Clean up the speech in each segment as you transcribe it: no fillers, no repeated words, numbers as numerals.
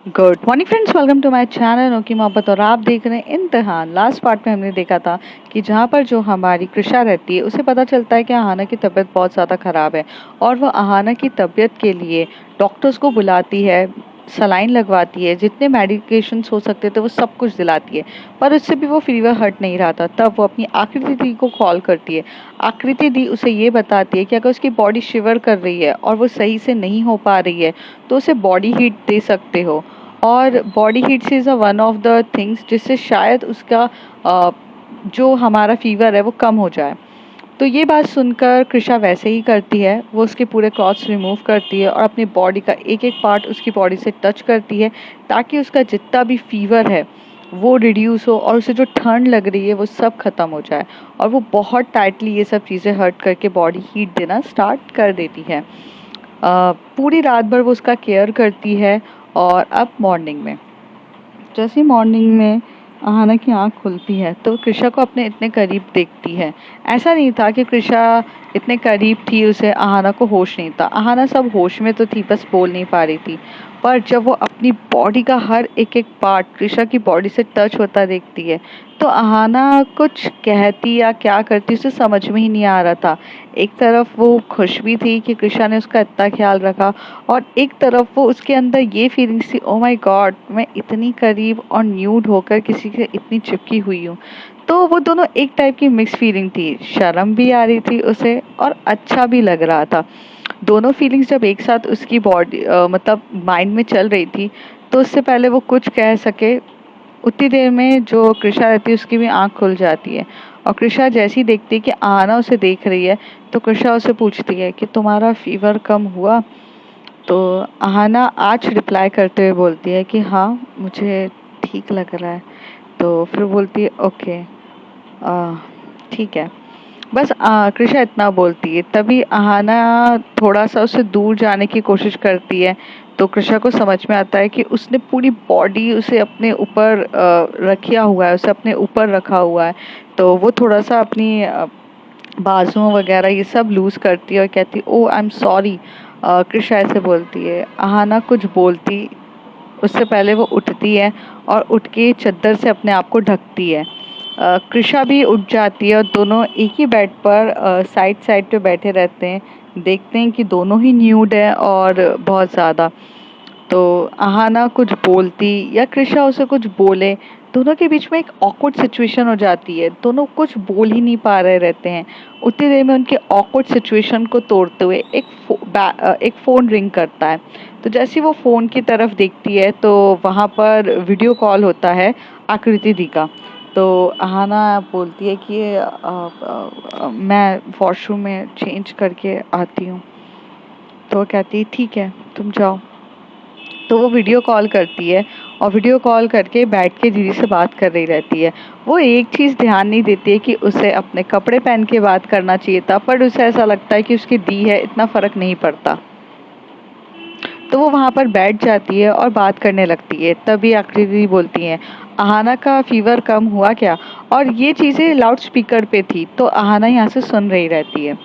Good morning friends, welcome to my channel ओकी मोहब्बत। और आप देख रहे हैं इम्तिहान। लास्ट पार्ट में हमने देखा था कि जहाँ पर जो हमारी कृषा रहती है उसे पता चलता है कि आहाना की तबीयत बहुत ज़्यादा ख़राब है और वो आहाना की तबीयत के लिए डॉक्टर्स को बुलाती है, सलाइन लगवाती है, जितने मेडिकेशंस हो सकते थे वो सब कुछ दिलाती है। पर उससे भी वो फीवर हट नहीं रहा था। तब वो अपनी आकृति दी को कॉल करती है। आकृति दी उसे ये बताती है कि अगर उसकी बॉडी शिवर कर रही है और वो सही से नहीं हो पा रही है तो उसे बॉडी हीट दे सकते हो। और body heats is one of the things जिससे शायद उसका जो हमारा फीवर है वो कम हो जाए। तो ये बात सुनकर कृषा वैसे ही करती है। वो उसके पूरे क्लॉथ्स रिमूव करती है और अपनी बॉडी का एक एक पार्ट उसकी बॉडी से टच करती है ताकि उसका जितना भी फीवर है वो रिड्यूस हो और उसे जो ठंड लग रही है वो सब ख़त्म हो जाए। और वो बहुत टाइटली ये सब चीज़ें हर्ट करके बॉडी हीट देना स्टार्ट कर देती है। पूरी रात भर वो उसका केयर करती है। और अब मॉर्निंग में, जैसे मॉर्निंग में आहाना की आँख खुलती है तो कृषा को अपने इतने करीब देखती है। ऐसा नहीं था कि कृषा इतने करीब थी उसे आहाना को होश नहीं था। आहाना सब होश में तो थी, बस बोल नहीं पा रही थी। पर जब वो अपनी बॉडी का हर एक एक पार्ट कृषा की बॉडी से टच होता देखती है तो आहाना कुछ कहती या क्या करती उसे समझ में ही नहीं आ रहा था। एक तरफ वो खुश भी थी कि कृषा ने उसका इतना ख्याल रखा और एक तरफ वो उसके अंदर ये फीलिंग्स थी, ओ माय गॉड, मैं इतनी करीब और न्यूड होकर किसी के इतनी चिपकी हुई हूँ। तो वो दोनों एक टाइप की मिक्स फीलिंग थी। शर्म भी आ रही थी उसे और अच्छा भी लग रहा था। दोनों फीलिंग्स जब एक साथ उसकी बॉडी मतलब माइंड में चल रही थी तो उससे पहले वो कुछ कह सके उतनी देर में जो कृषा रहती है उसकी भी आँख खुल जाती है। और कृषा जैसी देखती है कि आना उसे देख रही है तो कृषा उसे पूछती है कि तुम्हारा फीवर कम हुआ। तो आहाना आज रिप्लाई करते हुए बोलती है कि हाँ, मुझे ठीक लग रहा है। तो फिर बोलती है ओके, ठीक है। बस कृषा इतना बोलती है। तभी आहाना थोड़ा सा उससे दूर जाने की कोशिश करती है। तो कृषा को समझ में आता है कि उसने पूरी बॉडी उसे अपने ऊपर रखा हुआ है, उसे अपने ऊपर रखा हुआ है। तो वो थोड़ा सा अपनी बाजुओं वगैरह ये सब लूज करती है और कहती है ओ आई एम सॉरी। कृषा ऐसे बोलती है। आहाना कुछ बोलती उससे पहले वो उठती है और उठ के चद्दर से अपने आप को ढकती है। कृषा भी उठ जाती है और दोनों एक ही बेड पर साइड साइड पे बैठे रहते हैं। देखते हैं कि दोनों ही न्यूड है और बहुत ज़्यादा। तो आहाना कुछ बोलती या कृषा उसे कुछ बोले, दोनों के बीच में एक ऑकवर्ड सिचुएशन हो जाती है। दोनों कुछ बोल ही नहीं पा रहे रहते हैं। उतनी देर में उनके ऑकवर्ड सिचुएशन को तोड़ते हुए एक फ़ोन रिंग करता है। तो जैसे वो फ़ोन की तरफ देखती है तो वहाँ पर वीडियो कॉल होता है आकृति दी का। तो आहाना बोलती है कि मैं वॉशरूम में चेंज करके आती हूँ। तो वो कहती है ठीक है, तुम जाओ। तो वो वीडियो कॉल करती है और वीडियो कॉल करके बैठ के दीदी से बात कर रही रहती है। वो एक चीज़ ध्यान नहीं देती है कि उसे अपने कपड़े पहन के बात करना चाहिए था, पर उसे ऐसा लगता है कि उसकी दी है, इतना फ़र्क नहीं पड़ता। तो वो वहाँ पर बैठ जाती है और बात करने लगती है। तभी आकृति बोलती है आहाना का फीवर कम हुआ क्या। और ये चीज़ें लाउड स्पीकर पे थी तो आहाना यहाँ से सुन रही रहती है।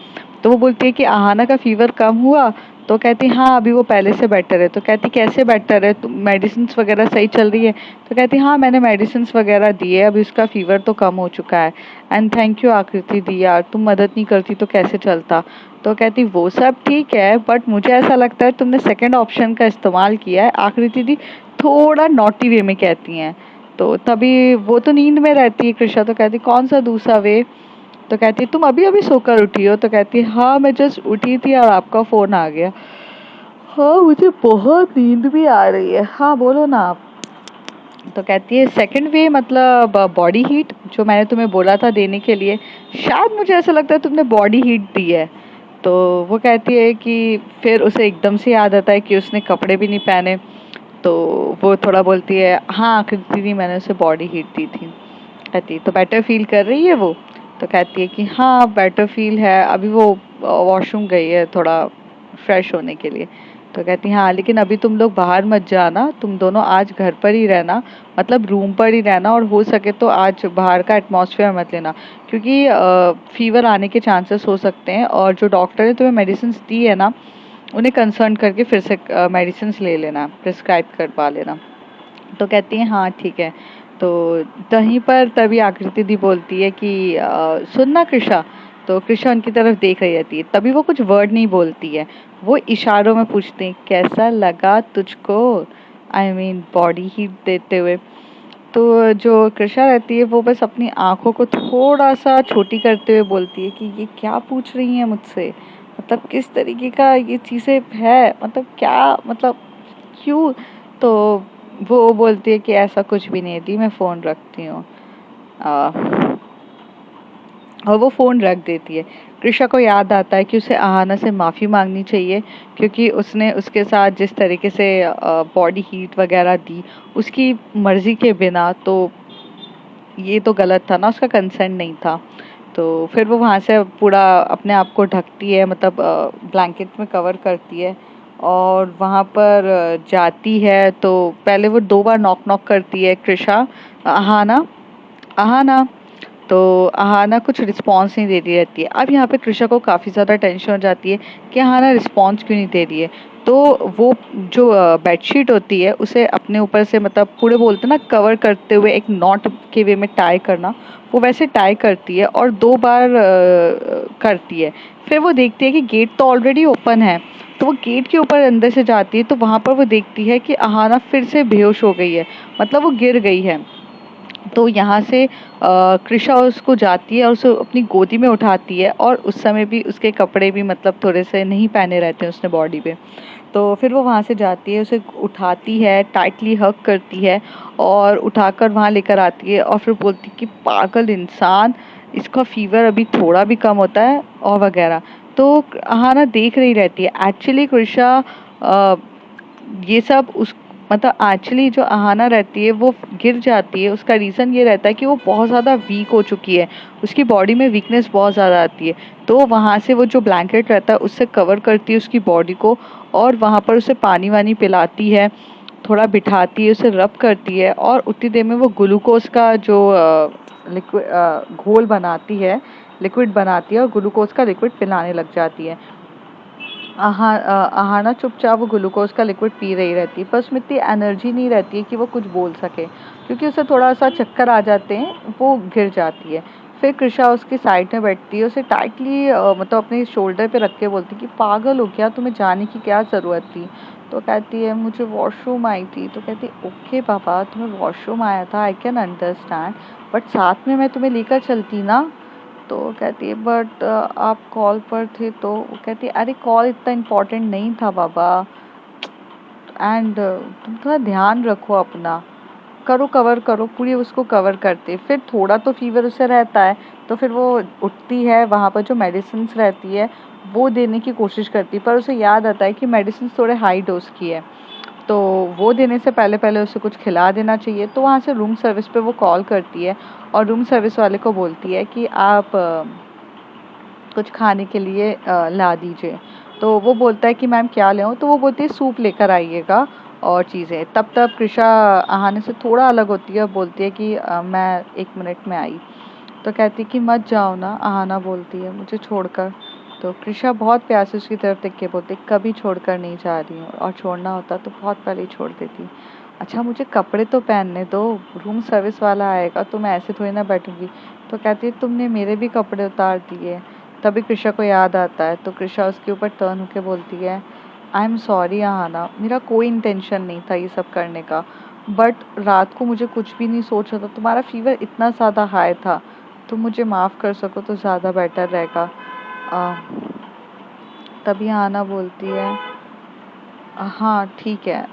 तो वो बोलती है कि आहाना का फीवर कम हुआ। तो कहती हाँ, अभी वो पहले से बेटर है। तो कहती कैसे बेटर है, तुम मेडिसिन वगैरह सही चल रही है। तो कहती हाँ, मैंने मेडिसिन वगैरह दी है, अभी उसका फीवर तो कम हो चुका है। एंड थैंक यू आकृति दी, यार तुम मदद नहीं करती तो कैसे चलता। तो कहती वो सब ठीक है बट मुझे ऐसा लगता है तुमने सेकंड ऑप्शन का इस्तेमाल किया है। आकृति दी थोड़ा नॉटी वे में कहती हैं। तो तभी वो तो नींद में रहती है कृषा। तो कहती कौन सा दूसरा वे। तो कहती तुम अभी अभी सोकर उठी हो। तो कहती हाँ, मैं जस्ट उठी थी और आपका फ़ोन आ गया। हाँ, मुझे बहुत नींद भी आ रही है। हाँ, बोलो ना आप। तो कहती है सेकंड वे मतलब बॉडी हीट, जो मैंने तुम्हें बोला था देने के लिए। शायद मुझे ऐसा लगता है तुमने बॉडी हीट दी है। तो वो कहती है कि फिर उसे एकदम से याद आता है कि उसने कपड़े भी नहीं पहने। तो वो थोड़ा बोलती है हाँ आकृति दी, मैंने उसे बॉडी हीट दी थी। कहती तो बेटर फील कर रही है वो। तो कहती है कि हाँ बेटर फील है, अभी वो वॉशरूम गई है थोड़ा फ्रेश होने के लिए। तो कहती हाँ, लेकिन अभी तुम लोग बाहर मत जाना, तुम दोनों आज घर पर ही रहना, मतलब रूम पर ही रहना। और हो सके तो आज बाहर का एटमॉस्फेयर मत लेना क्योंकि फीवर आने के चांसेस हो सकते हैं। और जो डॉक्टर ने तुम्हें मेडिसिन दी है ना, उन्हें कंसल्ट करके फिर से मेडिसिन ले लेना, प्रिस्क्राइब करवा लेना। तो कहती है हाँ ठीक है। तो वहीं पर तभी आकृति दी बोलती है कि सुनना कृषा। तो कृषा उनकी तरफ देख रही रहती है, तभी वो कुछ वर्ड नहीं बोलती है, वो इशारों में पूछती है कैसा लगा तुझको, आई मीन बॉडी हीट देते हुए। तो जो कृषा रहती है वो बस अपनी आंखों को थोड़ा सा छोटी करते हुए बोलती है कि ये क्या पूछ रही हैं मुझसे, मतलब किस तरीके का ये चीज़ें है, मतलब क्या, मतलब क्यों। तो वो बोलती है कि ऐसा कुछ भी नहीं है दी, मैं फ़ोन रखती हूँ। आ, और वो फ़ोन रख देती है। कृषा को याद आता है कि उसे आहाना से माफ़ी मांगनी चाहिए, क्योंकि उसने उसके साथ जिस तरीके से बॉडी हीट वगैरह दी उसकी मर्ज़ी के बिना, तो ये तो गलत था ना, उसका कंसेंट नहीं था। तो फिर वो वहाँ से पूरा अपने आप को ढकती है, मतलब ब्लैंकेट में कवर करती है और वहाँ पर जाती है। तो पहले वो 2 बार नॉक नॉक करती है कृषा, अहाना, अहाना। तो अहाना कुछ रिस्पॉन्स नहीं दे रही रहती है। अब यहाँ पे कृषा को काफ़ी ज़्यादा टेंशन हो जाती है कि अहाना रिस्पॉन्स क्यों नहीं दे रही है। तो वो जो बेडशीट होती है उसे अपने ऊपर से, मतलब पूरे बोलते हैं ना कवर करते हुए, एक नॉट के वे में टाई करना, वो वैसे टाई करती है और 2 बार करती है। फिर वो देखती है कि गेट तो ऑलरेडी ओपन है, तो वो गेट के ऊपर अंदर से जाती है, तो वहाँ पर वो देखती है कि अहाना फिर से बेहोश हो गई है, मतलब वो गिर गई है। तो यहाँ से कृषा उसको जाती है और उसे अपनी गोदी में उठाती है, और उस समय भी उसके कपड़े भी मतलब थोड़े से नहीं पहने रहते हैं उसने बॉडी पे। तो फिर वो वहाँ से जाती है, उसे उठाती है, टाइटली हग करती है और उठाकर वहाँ लेकर आती है, और फिर बोलती है कि पागल इंसान, इसका फीवर अभी थोड़ा भी कम होता है और वगैरह। तो अहाना देख रही रहती है। एक्चुअली कृषा अ, ये सब उस, मतलब एक्चुअली जो अहाना रहती है वो गिर जाती है, उसका रीज़न ये रहता है कि वो बहुत ज़्यादा वीक हो चुकी है, उसकी बॉडी में वीकनेस बहुत ज़्यादा आती है। तो वहाँ से वो जो ब्लैंकेट रहता है उससे कवर करती है उसकी बॉडी को, और वहाँ पर उसे पानी वानी पिलाती है, थोड़ा बिठाती है, उसे रब करती है, और उतनी देर में वो ग्लूकोज का जो लिक्विड घोल बनाती है, लिक्विड बनाती है, और ग्लूकोज का लिक्विड पिलाने लग जाती है। अहाना चुपचाप वो ग्लूकोज का लिक्विड पी रही रहती है, पर उसमें इतनी एनर्जी नहीं रहती है कि वो कुछ बोल सके, क्योंकि उसे थोड़ा सा चक्कर आ जाते हैं, वो गिर जाती है। फिर कृषा उसकी साइड में बैठती है, उसे टाइटली मतलब अपने शोल्डर पे रख के बोलती है कि पागल हो क्या, तुम्हें जाने की क्या ज़रूरत थी। तो कहती है मुझे वॉशरूम आई थी। तो कहती है ओके पापा, तुम्हें वॉशरूम आया था, आई कैन अंडरस्टैंड, बट साथ में मैं तुम्हें लेकर चलती ना। तो कहती है बट आप कॉल पर थे। तो वो कहती है अरे कॉल इतना इम्पोर्टेंट नहीं था बाबा, एंड तुम थोड़ा ध्यान रखो अपना, करो कवर करो, पूरी उसको कवर करते। फिर थोड़ा तो फीवर उसे रहता है, तो फिर वो उठती है, वहाँ पर जो मेडिसिन्स रहती है वो देने की कोशिश करती है, पर उसे याद आता है कि मेडिसिन थोड़े हाई डोज की है, तो वो देने से पहले पहले उसे कुछ खिला देना चाहिए। तो वहाँ से रूम सर्विस पे वो कॉल करती है और रूम सर्विस वाले को बोलती है कि आप कुछ खाने के लिए ला दीजिए। तो वो बोलता है कि मैम क्या ले आऊँ? तो वो बोलती है सूप लेकर आइएगा और चीज़ें। तब तब कृषा आहाना से थोड़ा अलग होती है और बोलती है कि मैं 1 मिनट में आई। तो कहती है कि मत जाओ ना, आहाना बोलती है मुझे छोड़कर। तो कृषा बहुत प्यार से उसकी तरफ देख के बोलती है कभी छोड़कर नहीं जा रही हूँ, और छोड़ना होता तो बहुत पहले ही छोड़ देती। अच्छा मुझे कपड़े तो पहनने दो, रूम सर्विस वाला आएगा तो मैं ऐसे थोड़ी ना बैठूंगी। तो कहती है तुमने मेरे भी कपड़े उतार दिए। तभी कृषा को याद आता है, तो कृषा उसके ऊपर टर्न होके बोलती है आई एम सॉरी आहाना, मेरा कोई इंटेंशन नहीं था ये सब करने का, बट रात को मुझे कुछ भी नहीं सोचा था, तुम्हारा फीवर इतना ज़्यादा हाई था, तुम मुझे माफ़ कर सको तो ज़्यादा बेटर रहेगा। आ, तभी आहाना बोलती है हाँ ठीक है,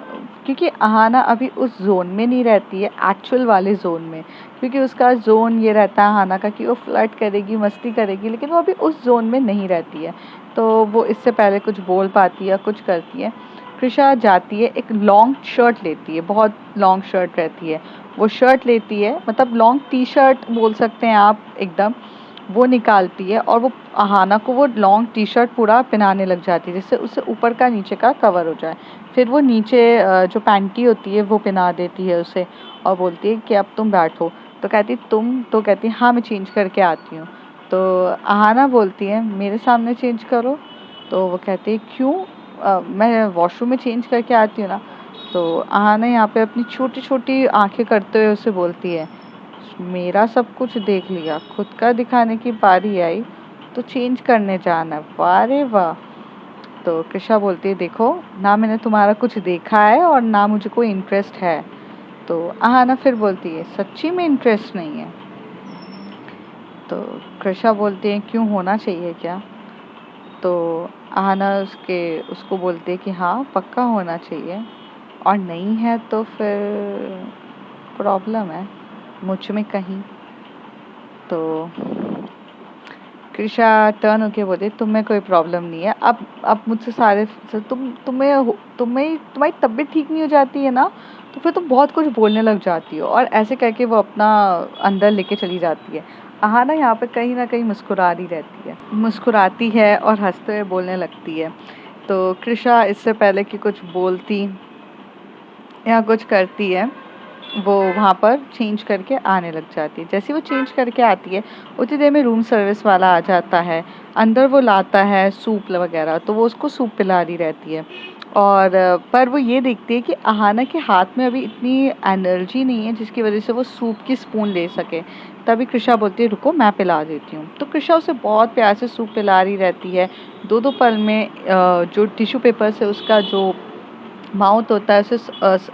क्योंकि अहाना अभी उस जोन में नहीं रहती है, एक्चुअल वाले जोन में, क्योंकि उसका जोन ये रहता है अहाना का कि वो फ्लर्ट करेगी, मस्ती करेगी, लेकिन वो अभी उस जोन में नहीं रहती है। तो वो इससे पहले कुछ बोल पाती है, कुछ करती है। कृषा जाती है, एक लॉन्ग शर्ट लेती है, बहुत लॉन्ग शर्ट रहती है, वो शर्ट लेती है, मतलब लॉन्ग टी शर्ट बोल सकते हैं आप एकदम, वो निकालती है और वो अहाना को वो लॉन्ग टी शर्ट पूरा पहनाने लग जाती है, जिससे उससे ऊपर का नीचे का कवर हो जाए। फिर वो नीचे जो पैंटी होती है वो पहना देती है उसे, और बोलती है कि अब तुम बैठो। तो कहती तुम, तो कहती हाँ मैं चेंज करके आती हूँ। तो अहाना बोलती है मेरे सामने चेंज करो। तो वो कहती है क्यों, मैं वॉशरूम में चेंज करके आती हूँ ना। तो आहाना यहाँ पे अपनी छोटी छोटी आंखें करते हुए उसे बोलती है, मेरा सब कुछ देख लिया, खुद का दिखाने की बारी आई तो चेंज करने जाना, वाह रे वाह। तो कृषा बोलती है, देखो ना मैंने तुम्हारा कुछ देखा है और ना मुझे कोई इंटरेस्ट है। तो आहाना फिर बोलती है, सच्ची में इंटरेस्ट नहीं है। तो कृषा बोलती है, क्यों, होना चाहिए क्या? तो आहाना उसको बोलती है कि हाँ पक्का होना चाहिए, और नहीं है तो फिर प्रॉब्लम है मुझ में कहीं। तो कृषा टर्न होके बोले, तुम्हें कोई प्रॉब्लम नहीं है, अब मुझसे सारे तुम्हारी तबीयत ठीक नहीं हो जाती है ना, तो फिर तुम बहुत कुछ बोलने लग जाती हो, और ऐसे करके वो अपना अंदर लेके चली जाती है। आहाना यहाँ पे कहीं ना कहीं मुस्कुराती है और हंसते हुए बोलने लगती है। तो कृषा इससे पहले कि कुछ बोलती या कुछ करती है, वो वहाँ पर चेंज करके आने लग जाती है। जैसे वो चेंज करके आती है, उतनी देर में रूम सर्विस वाला आ जाता है। अंदर वो लाता है सूप वगैरह, तो वो उसको सूप पिला रही रहती है। और पर वो ये देखती है कि आहाना के हाथ में अभी इतनी एनर्जी नहीं है जिसकी वजह से वो सूप की स्पून ले सके। तभी कृषा बोलती है, रुको मैं पिला देती हूँ। तो कृषा उसे बहुत प्यार से सूप पिला रही रहती है। दो दो पल में जो टिश्यू पेपर से उसका जो माउथ होता है उसे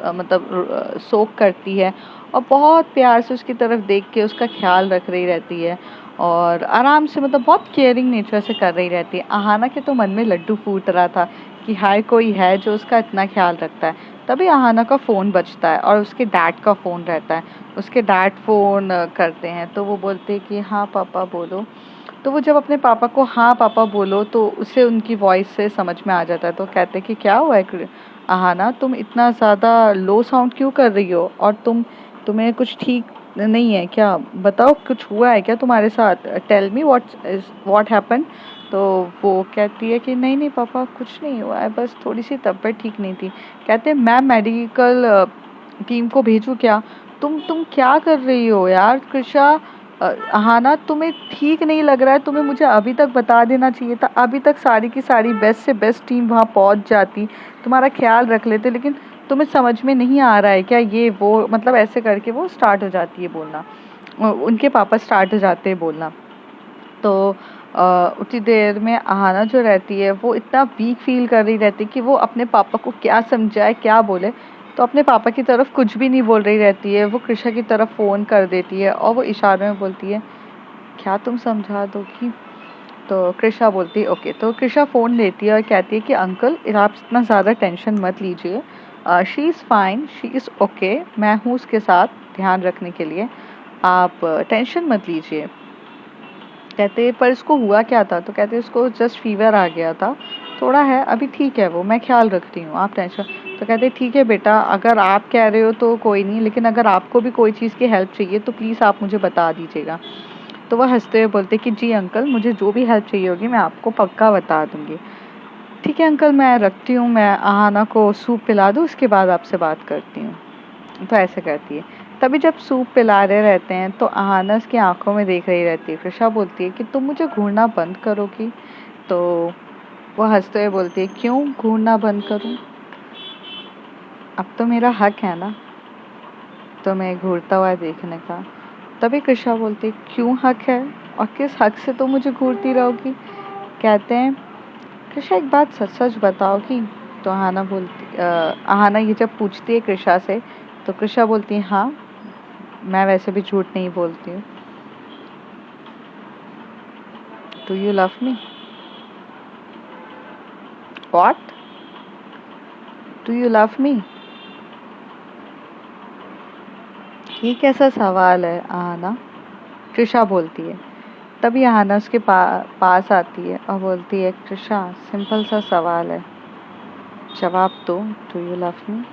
मतलब सोक करती है, और बहुत प्यार से उसकी तरफ देख के उसका ख्याल रख रही रहती है, और आराम से मतलब बहुत केयरिंग नेचर से कर रही रहती है। आहाना के तो मन में लड्डू फूट रहा था कि हाय कोई है जो उसका इतना ख्याल रखता है। तभी आहाना का फ़ोन बजता है और उसके डैड का फ़ोन रहता है। उसके डैड फ़ोन करते हैं, तो वो बोलते हैं कि हाँ पापा बोलो। तो वो जब अपने पापा को हाँ पापा बोलो तो उसे उनकी वॉइस से समझ में आ जाता है। तो कहते हैं कि क्या हुआ है आहाना, तुम इतना ज़्यादा लो साउंड क्यों कर रही हो, और तुम्हें कुछ ठीक नहीं है क्या? बताओ कुछ हुआ है क्या तुम्हारे साथ? Tell me what happen. तो वो कहती है कि नहीं नहीं पापा कुछ नहीं हुआ है, बस थोड़ी सी तबीयत ठीक नहीं थी। कहते हैं मैं मेडिकल टीम को भेजूँ क्या? तुम क्या कर रही हो यार कृषा? आहाना तुम्हें ठीक नहीं लग रहा है, तुम्हें मुझे अभी तक बता देना चाहिए था, अभी तक सारी की सारी बेस्ट से बेस्ट टीम वहाँ पहुँच जाती, तुम्हारा ख्याल रख लेते, लेकिन तुम्हें समझ में नहीं आ रहा है क्या ये वो, मतलब ऐसे करके वो स्टार्ट हो जाती है बोलना। उनके पापा स्टार्ट हो जाते हैं बोलना। तो उतनी देर में आहाना जो रहती है वो इतना वीक फील कर रही रहती है कि वो अपने पापा को क्या समझाए क्या बोले। तो अपने पापा की तरफ कुछ भी नहीं बोल रही रहती है, वो कृषा की तरफ फ़ोन कर देती है और वो इशारे में बोलती है, क्या तुम समझा दोगी? तो कृषा बोलती है ओके। तो कृषा फ़ोन लेती है और कहती है कि अंकल आप इतना ज़्यादा टेंशन मत लीजिए, she is fine, she is okay, मैं हूँ उसके साथ ध्यान रखने के लिए, आप टेंशन मत लीजिए। कहते पर इसको हुआ क्या था? तो कहते उसको जस्ट फीवर आ गया था, थोड़ा है, अभी ठीक है वो, मैं ख्याल रखती हूँ, आप टेंशन। तो कहते ठीक है बेटा, अगर आप कह रहे हो तो कोई नहीं, लेकिन अगर आपको भी कोई चीज़ की हेल्प चाहिए तो प्लीज़ आप मुझे बता दीजिएगा। तो वह हंसते हुए बोलते कि जी अंकल, मुझे जो भी हेल्प चाहिए होगी मैं आपको पक्का बता दूंगी। ठीक है अंकल, मैं रखती हूँ, मैं आहाना को सूप पिला दूँ, उसके बाद आपसे बात करती हूँ। तो ऐसे करती है। तभी जब सूप पिला रहे रहते हैं तो आहाना उसकी आंखों में देख रही रहती है। कृषा बोलती है कि तुम मुझे घूरना बंद करोगी? तो वो हंसते हुए बोलती है, क्यों घूरना बंद करूं? अब तो मेरा हक है ना तुम्हें घूरता हुआ देखने का। तभी कृषा बोलती है, क्यों हक है, और किस हक से तुम मुझे घूरती रहोगी? कहते हैं, कृषा एक बात सच सच बताओगी? तो आहाना ये जब पूछती है कृषा से, तो कृषा बोलती है, हाँ मैं वैसे भी झूठ नहीं बोलती हूँ। Do you love me? What? Do you love मी? ये कैसा सवाल है आहाना? कृषा बोलती है। तभी आहाना उसके पास आती है और बोलती है, कृषा सिंपल सा सवाल है, जवाब दो, डू यू लव मी?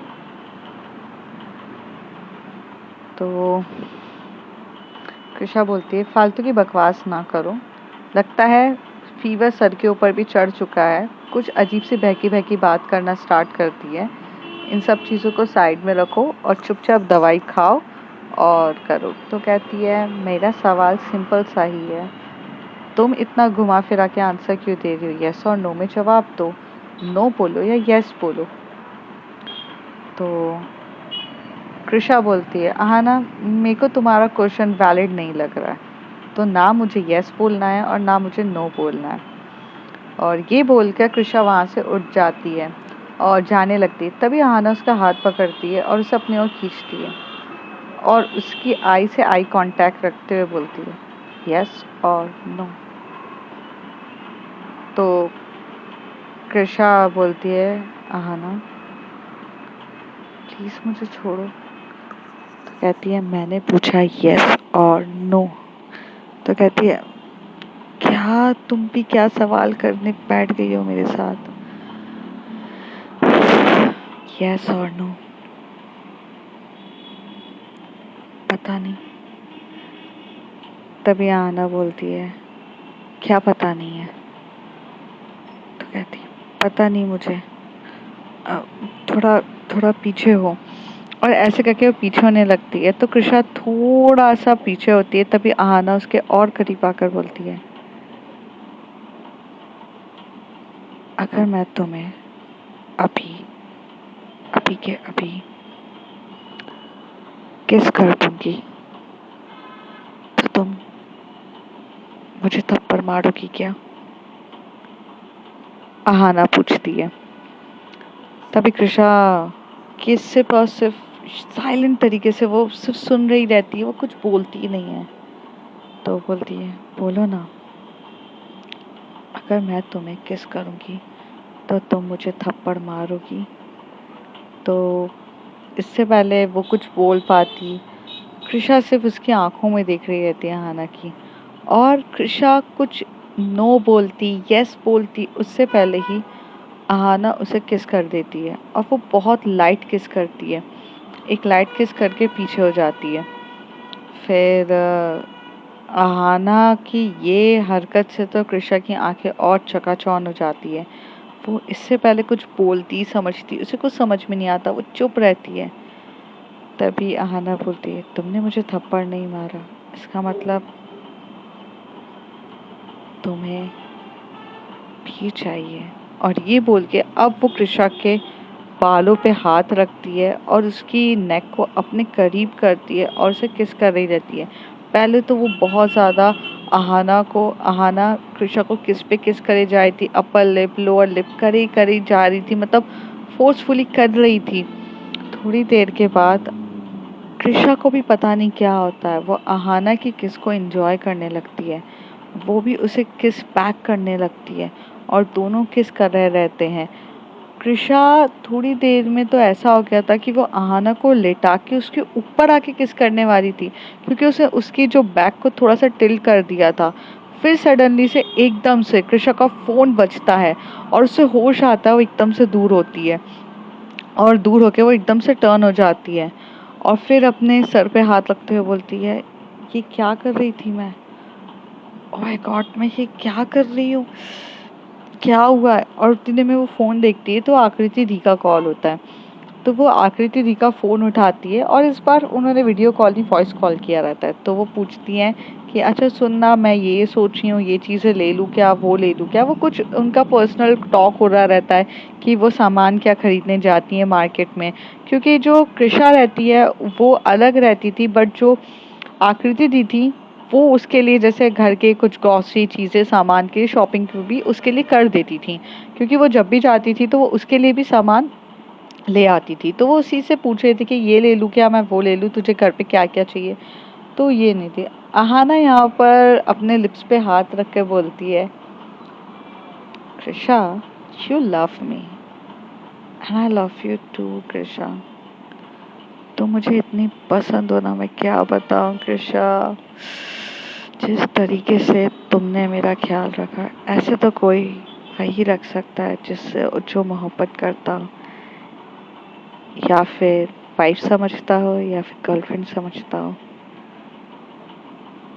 तो कृषा बोलती है, फालतू की बकवास ना करो, लगता है फीवर सर के ऊपर भी चढ़ चुका है, कुछ अजीब सी बहकी बहकी बात करना स्टार्ट करती है। इन सब चीज़ों को साइड में रखो और चुपचाप दवाई खाओ और करो। तो कहती है, मेरा सवाल सिंपल सा ही है, तुम इतना घुमा फिरा के आंसर क्यों दे रही हो? यस और नो में जवाब दो, नो बोलो या यस बोलो। तो कृषा बोलती है, अहाना मेरे को तुम्हारा क्वेश्चन वैलिड नहीं लग रहा है, तो ना मुझे यस बोलना है और ना मुझे नो बोलना है। और ये बोलकर कृषा वहाँ से उठ जाती है और जाने लगती है। तभी अहाना उसका हाथ पकड़ती है और उसे अपनी ओर खींचती है और उसकी आई से आई कांटेक्ट रखते हुए बोलती है, यस और नो। तो कृषा बोलती है, अहाना प्लीज मुझे छोड़ो। तो कहती है, मैंने पूछा यस और नो। तो कहती है, क्या तुम भी क्या सवाल करने बैठ गई हो मेरे साथ? यस और नो। पता नहीं। तभी आना बोलती है, क्या पता नहीं है? तो कहती है, पता नहीं मुझे, थोड़ा थोड़ा पीछे हो। और ऐसे करके वो पीछे होने लगती है। तो कृषा थोड़ा सा पीछे होती है। तभी आहाना उसके और करीब आकर बोलती है, अगर मैं तुम्हें अभी अभी के अभी किस कर दूंगी तो तुम मुझे थप्पड़ मारोगी क्या? आहाना पूछती है। तभी कृषा की इससे पास सिर्फ साइलेंट तरीके से वो सिर्फ सुन रही रहती है, वो कुछ बोलती ही नहीं है। तो बोलती है, बोलो ना, अगर मैं तुम्हें किस करूंगी तो तुम मुझे थप्पड़ मारोगी? तो इससे पहले वो कुछ बोल पाती, कृषा सिर्फ उसकी आंखों में देख रही रहती है आहाना की। और कृषा कुछ नो बोलती यस बोलती उससे पहले ही आहाना उसे किस कर देती है। और वो बहुत लाइट किस करती है, एक लाइट किस करके पीछे हो जाती है। फिर आहाना की ये हरकत से तो कृषा की आंखें और चकाचौंध हो जाती है। वो इससे पहले कुछ बोलती समझती उसे कुछ समझ में नहीं आता, वो चुप रहती है। तभी आहाना बोलती है, तुमने मुझे थप्पड़ नहीं मारा, इसका मतलब तुम्हें भी चाहिए। और ये बोल के अब वो कृषा के बालों पे हाथ रखती है और उसकी नेक को अपने करीब करती है और उसे किस कर रही रहती है। पहले तो वो बहुत ज़्यादा आहाना कृषा को किस पे किस करे जा रही थी, अपर लिप लोअर लिप करे करे जा रही थी, मतलब फोर्सफुली कर रही थी। थोड़ी देर के बाद कृषा को भी पता नहीं क्या होता है, वो आहाना की किस को एंजॉय करने लगती है। वो भी उसे किस बैक करने लगती है और दोनों किस कर रहे रहते हैं। कृषा थोड़ी देर में तो ऐसा हो गया था कि वो आहाना को लेटा के उसके ऊपर आके किस करने वाली थी, क्योंकि उसे उसकी जो बैक को थोड़ा सा टिल्ट कर दिया था। फिर सडनली से एकदम से कृषा का फोन बजता है और उसे होश आता है, वो एकदम से दूर होती है और दूर होके वो एकदम से टर्न हो जाती है और फिर अपने सर पे हाथ रखते हुए बोलती है, ये क्या कर रही थी मैं? ओह माय गॉड, मैं ये क्या कर रही हूँ? क्या हुआ है? और उतने में वो फोन देखती है तो आकृति दी का कॉल होता है। तो वो आकृति दी का फोन उठाती है और इस बार उन्होंने वीडियो कॉल नहीं वॉइस कॉल किया रहता है। तो वो पूछती हैं कि अच्छा सुनना, मैं ये सोच रही हूँ, ये चीज़ें ले लूँ क्या, वो ले लूँ क्या। वो कुछ उनका पर्सनल टॉक हो रहा रहता है कि वो सामान क्या खरीदने जाती है मार्केट में, क्योंकि जो कृषा रहती है वो अलग रहती थी, बट जो आकृति दी थी वो उसके लिए जैसे घर के कुछ ग्रॉसरी चीज़ें सामान की शॉपिंग भी उसके लिए कर देती थी, क्योंकि वो जब भी जाती थी तो वो उसके लिए भी सामान ले आती थी। तो वो उसी से पूछ रही थी कि ये ले लूँ क्या, मैं वो ले लूँ, तुझे घर पे क्या क्या चाहिए। तो ये नहीं थी। अहाना यहाँ पर अपने लिप्स पे हाथ रख के बोलती है, Krisha, you love me and I love you too Krisha. तो मुझे इतनी पसंद हो ना, मैं क्या बताऊं कृषा। जिस तरीके से तुमने मेरा ख्याल रखा, ऐसे तो कोई वही रख सकता है जिससे जो मोहब्बत करता हो, या फिर वाइफ समझता हो या फिर गर्लफ्रेंड समझता हो।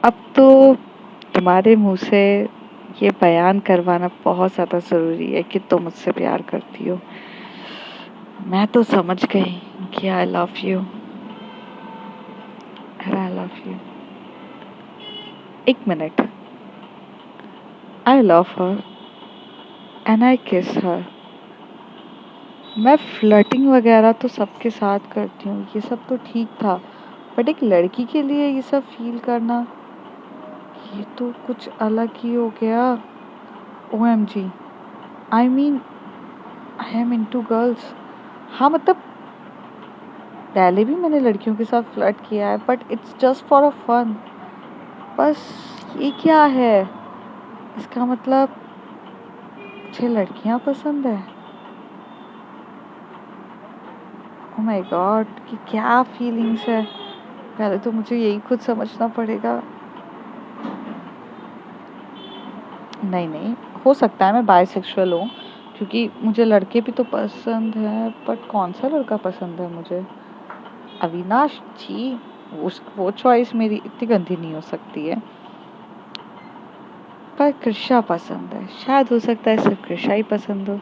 अब तो तुम्हारे मुंह से ये बयान करवाना बहुत ज़्यादा ज़रूरी है कि तुम मुझसे प्यार करती हो। मैं तो समझ गई कि I love you and I love you. एक minute, I love her and I kiss her मैं फ्लर्टिंग वगैरह तो सबके साथ करती हूँ, ये सब तो ठीक था। बट एक लड़की के लिए ये सब फ़ील करना, ये तो कुछ अलग ही हो गया। OMG! I mean I am into girls. हाँ, मतलब पहले भी मैंने लड़कियों के साथ फ्लर्ट किया है, but it's just for a fun. बस ये क्या है? इसका मतलब मुझे लड़कियां पसंद है? Oh my God! कि क्या फीलिंग्स है? पहले तो मुझे यही खुद समझना पड़ेगा। नहीं नहीं, हो सकता है मैं बायसेक्सुअल हूँ, क्योंकि मुझे लड़के भी तो पसंद है, बट कौन सा लड़का पसंद है मुझे? अविनाश जी। उस वो चॉइस मेरी इतनी गंदी नहीं हो सकती है। पर कृषा पसंद है, शायद हो सकता है सिर्फ कृषा ही पसंद हो।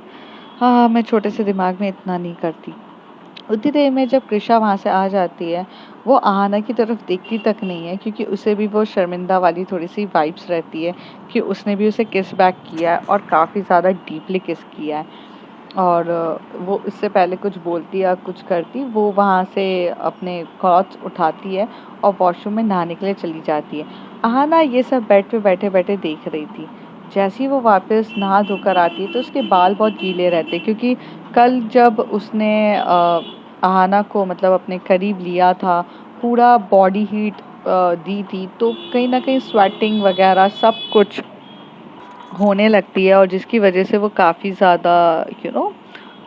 हाँ हाँ, मैं छोटे से दिमाग में इतना नहीं करती। उतनी देर में जब कृषा वहाँ से आ जाती है, वो आहाना की तरफ देखती तक नहीं है, क्योंकि उसे भी वो शर्मिंदा वाली थोड़ी सी वाइब्स रहती है कि उसने भी उसे किस बैक किया है और काफ़ी ज़्यादा डीपली किस किया है। और वो इससे पहले कुछ बोलती या कुछ करती, वो वहाँ से अपने क्लॉथ्स उठाती है और वॉशरूम में नहाने के लिए चली जाती है। आहाना ये सब बेड पे बैठे बैठे देख रही थी। जैसे ही वो वापस नहा धोकर आती है तो उसके बाल बहुत गीले रहते, क्योंकि कल जब उसने आहाना को मतलब अपने करीब लिया था, पूरा बॉडी हीट दी थी, तो कहीं ना कहीं स्वेटिंग वगैरह सब कुछ होने लगती है, और जिसकी वजह से वो काफ़ी ज़्यादा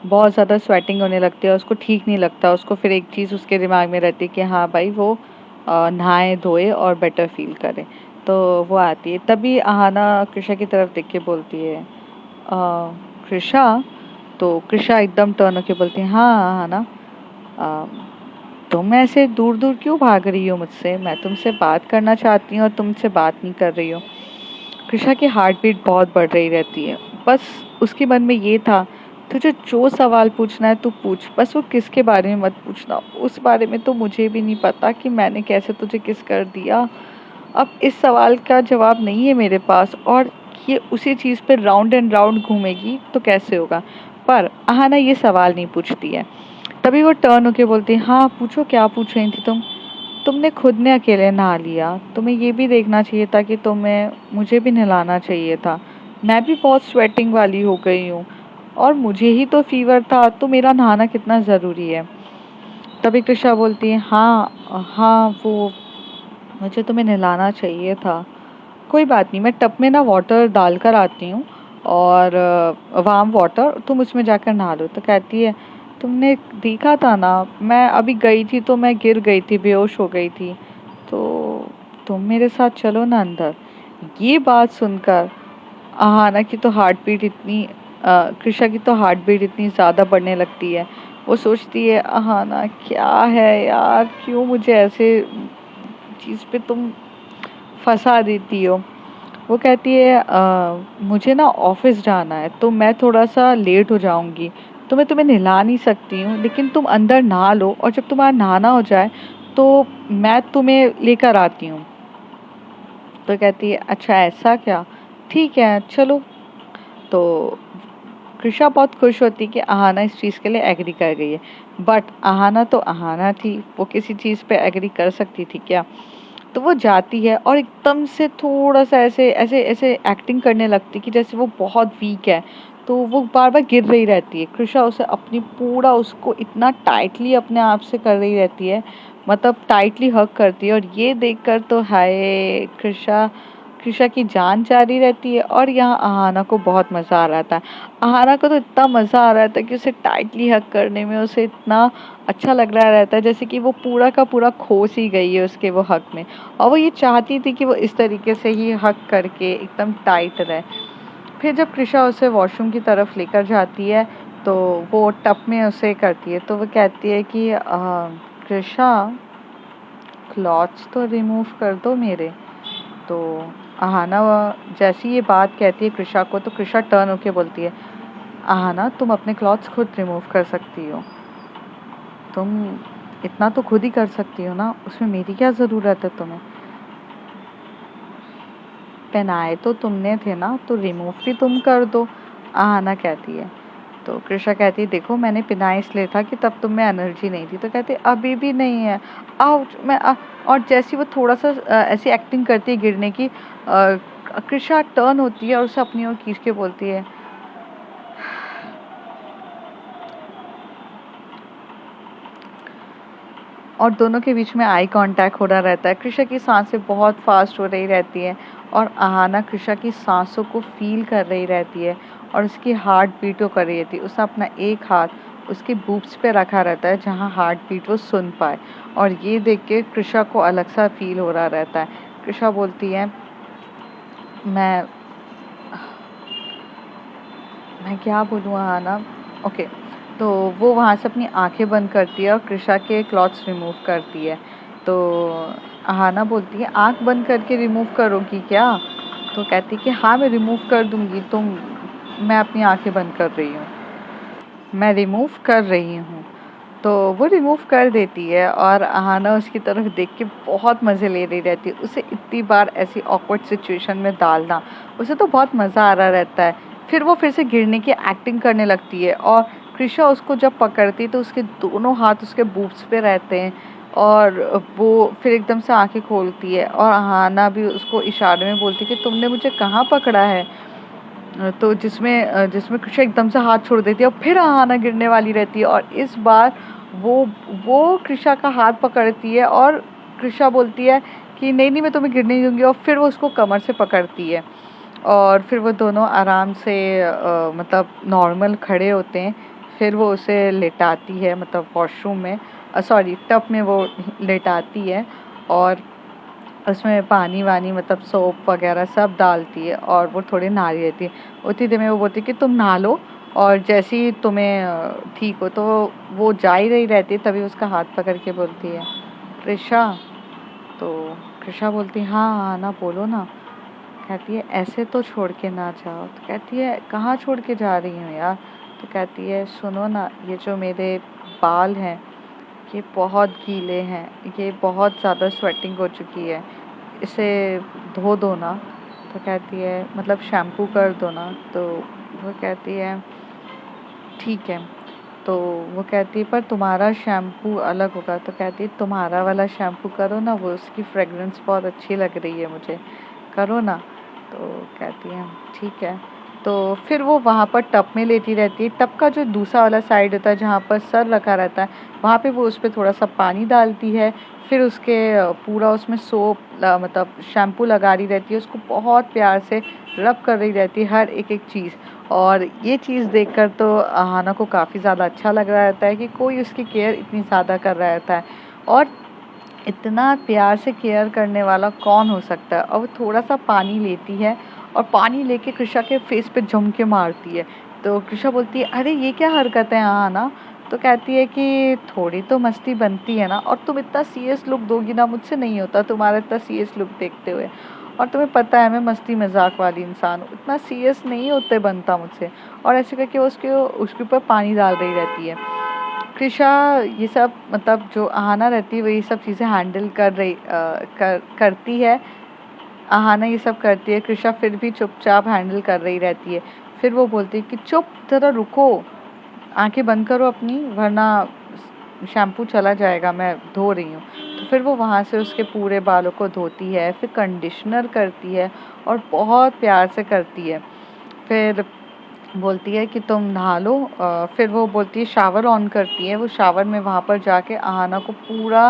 बहुत ज़्यादा स्वेटिंग होने लगती है। उसको ठीक नहीं लगता, उसको फिर एक चीज़ उसके दिमाग में रहती है कि हाँ भाई वो नहाए धोए और बेटर फील करे। तो वो आती है, तभी आहाना कृषा की तरफ देख के बोलती है, कृषा। तो कृषा एकदम टर्न होके बोलती है, हाँ आहाना, अ, तुम ऐसे दूर दूर क्यों भाग रही हो मुझसे? मैं तुमसे बात करना चाहती हूँ और तुमसे बात नहीं कर रही हो। कृषा की हार्ट बीट बहुत बढ़ रही रहती है। बस उसके मन में ये था, तुझे जो सवाल पूछना है तू पूछ, बस वो किसके बारे में मत पूछना। उस बारे में तो मुझे भी नहीं पता कि मैंने कैसे तुझे किस कर दिया। अब इस सवाल का जवाब नहीं है मेरे पास, और ये उसी चीज़ पे राउंड एंड राउंड घूमेगी तो कैसे होगा। पर आहाना ये सवाल नहीं पूछती है। तभी वो टर्न होके बोलती है, हाँ पूछो, क्या पूछ रही थी तुम? तुमने खुद ने अकेले नहा लिया, तुम्हें ये भी देखना चाहिए था कि तुम्हें मुझे भी नहलाना चाहिए था। मैं भी बहुत स्वेटिंग वाली हो गई हूँ, और मुझे ही तो फीवर था, तो मेरा नहाना कितना ज़रूरी है। तभी कृषा बोलती है, हाँ हाँ, वो मुझे तुम्हें नहलाना चाहिए था। कोई बात नहीं, मैं टब में ना वाटर डाल कर आती हूँ, और वार्म वाटर, तुम उसमें जाकर नहा लो। तो कहती है, तुमने देखा था ना, मैं अभी गई थी तो मैं गिर गई थी, बेहोश हो गई थी, तो तुम मेरे साथ चलो ना अंदर। ये बात सुनकर आहाना की तो हार्ट बीट इतनी कृषा की तो हार्ट बीट इतनी ज़्यादा बढ़ने लगती है। वो सोचती है, आहाना क्या है यार, क्यों मुझे ऐसे चीज़ पे तुम फंसा देती हो। वो कहती है, मुझे ना ऑफिस जाना है, तो मैं थोड़ा सा लेट हो जाऊंगी, तो मैं तुम्हें नहला नहीं सकती हूँ, लेकिन तुम अंदर नहा लो, और जब तुम्हारा नहाना हो जाए तो मैं तुम्हें लेकर आती हूँ। तो कहती है, अच्छा ऐसा क्या, ठीक है चलो। तो कृषा बहुत खुश होती कि आहाना इस चीज़ के लिए एग्री कर गई है। बट आहाना तो आहाना थी, वो किसी चीज़ पे एग्री कर सकती थी क्या? तो वो जाती है और एकदम से थोड़ा सा ऐसे ऐसे ऐसे एक्टिंग करने लगती कि जैसे वो बहुत वीक है, तो वो बार बार गिर रही रहती है। कृषा उसे अपनी पूरा उसको इतना टाइटली अपने आप से कर रही रहती है, मतलब टाइटली हग करती है, और ये देखकर तो हाय, कृषा कृषा की जान जा रही रहती है, और यहाँ आहाना को बहुत मज़ा आ रहा था। आहाना को तो इतना मज़ा आ रहा था कि उसे टाइटली हग करने में उसे इतना अच्छा लग रहा रहता है, जैसे कि वो पूरा का पूरा खो सी गई है उसके वो हक में, और वो ये चाहती थी कि वो इस तरीके से ही हक करके एकदम टाइट रहे। फिर जब कृषा उसे वॉशरूम की तरफ लेकर जाती है, तो वो टब में उसे करती है, तो वो कहती है कि कृषा, क्लॉथ्स तो रिमूव कर दो मेरे। तो आहाना जैसी ये बात कहती है कृषा को, तो कृषा टर्न होके बोलती है, आहाना तुम अपने क्लॉथ्स खुद रिमूव कर सकती हो, तुम इतना तो खुद ही कर सकती हो ना, उसमें मेरी क्या ज़रूरत है तुम्हें? पहनाए तो तुमने थे ना, तो रिमूव भी तुम कर दो। आहाना कहती है, तो कृषा कहती है देखो मैंने पिनाया इसलिए था कि तब तुम में एनर्जी नहीं थी। तो कहते अभी भी नहीं है, आओ और जैसी वो थोड़ा सा ऐसी एक्टिंग करती है गिरने की, कृषा टर्न होती है और उसे अपनी ओर खींच के बोलती है, और दोनों के बीच में आई कांटेक्ट हो रहा रहता है। कृषा की सांसें बहुत फास्ट हो रही रहती हैं और आहाना कृषा की सांसों को फील कर रही रहती है और उसकी हार्ट बीट को कर रही रहती है। उसने अपना एक हाथ उसके बूब्स पे रखा रहता है जहाँ हार्ट बीट वो सुन पाए, और ये देख के कृषा को अलग सा फील हो रहा रहता है। कृषा बोलती है मैं मैं क्या बोलूँ आहाना। ओके, तो वो वहाँ से अपनी आंखें बंद करती है और कृषा के क्लॉथ्स रिमूव करती है। तो आहाना बोलती है आंख बंद करके रिमूव करोगी क्या? तो कहती है कि हाँ मैं रिमूव कर दूंगी, मैं अपनी आंखें बंद कर रही हूँ, मैं रिमूव कर रही हूँ। तो वो रिमूव कर देती है और आहाना उसकी तरफ देख के बहुत मज़े ले रही रहती है। उसे इतनी बार ऐसी ऑकवर्ड सिचुएशन में डालना, उसे तो बहुत मज़ा आ रहा रहता है। फिर वो फिर से गिरने की एक्टिंग करने लगती है और कृषा उसको जब पकड़ती है तो उसके दोनों हाथ उसके बूब्स पे रहते हैं और वो फिर एकदम से आंखें खोलती है और आहाना भी उसको इशारे में बोलती है कि तुमने मुझे कहाँ पकड़ा है। तो जिसमें कृषा एकदम से हाथ छोड़ देती है और फिर आहाना गिरने वाली रहती है और इस बार वो वो कृषा का हाथ पकड़ती है और कृषा बोलती है कि नहीं नहीं मैं तुम्हें गिरने नहीं दूंगी, और फिर वो उसको कमर से पकड़ती है और फिर वो दोनों आराम से मतलब नॉर्मल खड़े होते हैं। फिर वो उसे लेटाती है, मतलब वॉशरूम में, सॉरी टब में वो लेटाती है और उसमें पानी वानी मतलब सोप वगैरह सब डालती है और वो थोड़ी नहा रही रहती है। उतनी देर में वो बोलती है कि तुम नहा लो, और जैसे ही तुम्हें ठीक हो तो वो जा ही रही रहती है तभी उसका हाथ पकड़ के बोलती है कृषा। तो कृषा बोलती है हाँ हाँ ना बोलो ना। कहती है ऐसे तो छोड़ के ना जाओ। तो कहती है कहाँ छोड़ के जा रही हूँ यार। तो कहती है सुनो ना, ये जो मेरे बाल हैं ये बहुत गीले हैं, ये बहुत ज़्यादा स्वेटिंग हो चुकी है, इसे धो दो ना। तो कहती है मतलब शैम्पू कर दो ना। तो वो कहती है ठीक है। तो वो कहती है पर तुम्हारा शैम्पू अलग होगा। तो कहती है तुम्हारा वाला शैम्पू करो ना, वो उसकी फ्रेगरेंस बहुत अच्छी लग रही है मुझे, करो ना। तो कहती है ठीक है। तो फिर वो वहाँ पर टब में लेटी रहती है। टब का जो दूसरा वाला साइड होता है जहाँ पर सर रखा रहता है, वहाँ पे वो उस पर थोड़ा सा पानी डालती है। फिर उसके पूरा उसमें सोप मतलब शैम्पू लगा रही रहती है, उसको बहुत प्यार से रब कर रही रहती है हर एक एक चीज़। और ये चीज़ देखकर तो आहाना को काफ़ी ज़्यादा अच्छा लग रहा रहता है कि कोई उसकी केयर इतनी ज़्यादा कर रहा रहता है, और इतना प्यार से केयर करने वाला कौन हो सकता है। और वो थोड़ा सा पानी लेती है और पानी लेके कृषा के फेस पे जम के मारती है। तो कृषा बोलती है अरे ये क्या हरकत है आहाना। तो कहती है कि थोड़ी तो मस्ती बनती है ना, और तुम इतना सीरियस लुक दोगी ना, मुझसे नहीं होता तुम्हारा इतना सीरियस लुक देखते हुए, और तुम्हें पता है मैं मस्ती मजाक वाली इंसान हूँ, इतना सीरियस नहीं होते बनता मुझसे। और ऐसे करके वो उसके ऊपर पानी डाल रही रहती है। कृषा ये सब मतलब जो आहाना रहती है वो ये सब चीज़ें हैंडल करती है। आहाना ये सब करती है, कृषा फिर भी चुपचाप हैंडल कर रही रहती है। फिर वो बोलती है कि चुप ज़रा रुको, आंखें बंद करो अपनी, वरना शैम्पू चला जाएगा, मैं धो रही हूँ। तो फिर वो वहाँ से उसके पूरे बालों को धोती है, फिर कंडीशनर करती है और बहुत प्यार से करती है। फिर बोलती है कि तुम नहा लो। फिर वो बोलती है शावर ऑन करती है, वो शावर में वहाँ पर जाके आहाना को पूरा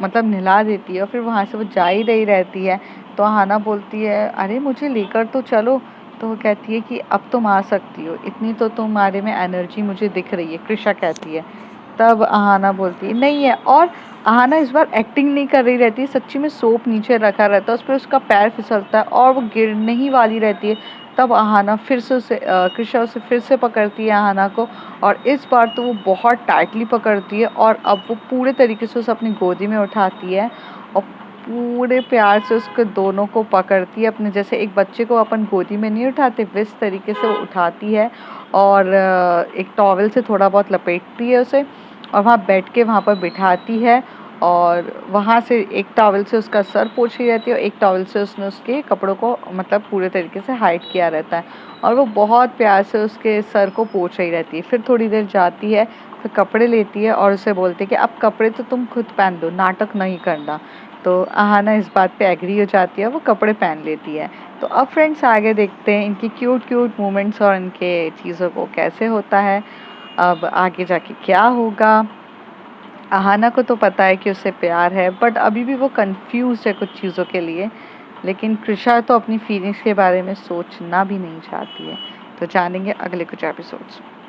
मतलब नहला देती है और फिर वहाँ से वो जा ही रही रहती है। तो आहाना बोलती है अरे मुझे लेकर तो चलो। तो वो कहती है कि अब तुम आ सकती हो, इतनी तो तुम्हारे में एनर्जी मुझे दिख रही है, कृषा कहती है। तब आहाना बोलती है नहीं है, और आहाना इस बार एक्टिंग नहीं कर रही रहती है, सच्ची में सोप नीचे रखा रहता है, उस पर उसका पैर फिसलता है और वो गिरने ही वाली रहती है। तब आहाना फिर से कृषा उसे फिर से पकड़ती है आहाना को, और इस बार तो वो बहुत टाइटली पकड़ती है और अब वो पूरे तरीके से उसे अपनी गोदी में उठाती है और पूरे प्यार से उसके दोनों को पकड़ती है अपने, जैसे एक बच्चे को अपन गोदी में नहीं उठाते इस तरीके से वो उठाती है और एक टॉवल से थोड़ा बहुत लपेटती है उसे और वहाँ बैठ के वहाँ पर बिठाती है और वहाँ से एक टॉवल से उसका सर पोंछ रही रहती है और एक टॉवल से उसने उसके कपड़ों को मतलब पूरे तरीके से हाइड किया रहता है और वो बहुत प्यार से उसके सर को पोंछ रही रहती है। फिर थोड़ी देर जाती है, फिर कपड़े लेती है और उसे बोलती है कि अब कपड़े तो तुम खुद पहन लो, नाटक नहीं करना। तो अहाना इस बात पे एग्री हो जाती है, वो कपड़े पहन लेती है। तो अब फ्रेंड्स आगे देखते हैं इनकी क्यूट क्यूट मोमेंट्स और इनके चीज़ों को कैसे होता है। अब आगे जाके क्या होगा। अहाना को तो पता है कि उसे प्यार है, बट अभी भी वो कंफ्यूज है कुछ चीज़ों के लिए। लेकिन कृषा तो अपनी फीलिंग्स के बारे में सोचना भी नहीं चाहती है। तो जानेंगे अगले कुछ एपिसोड्स में।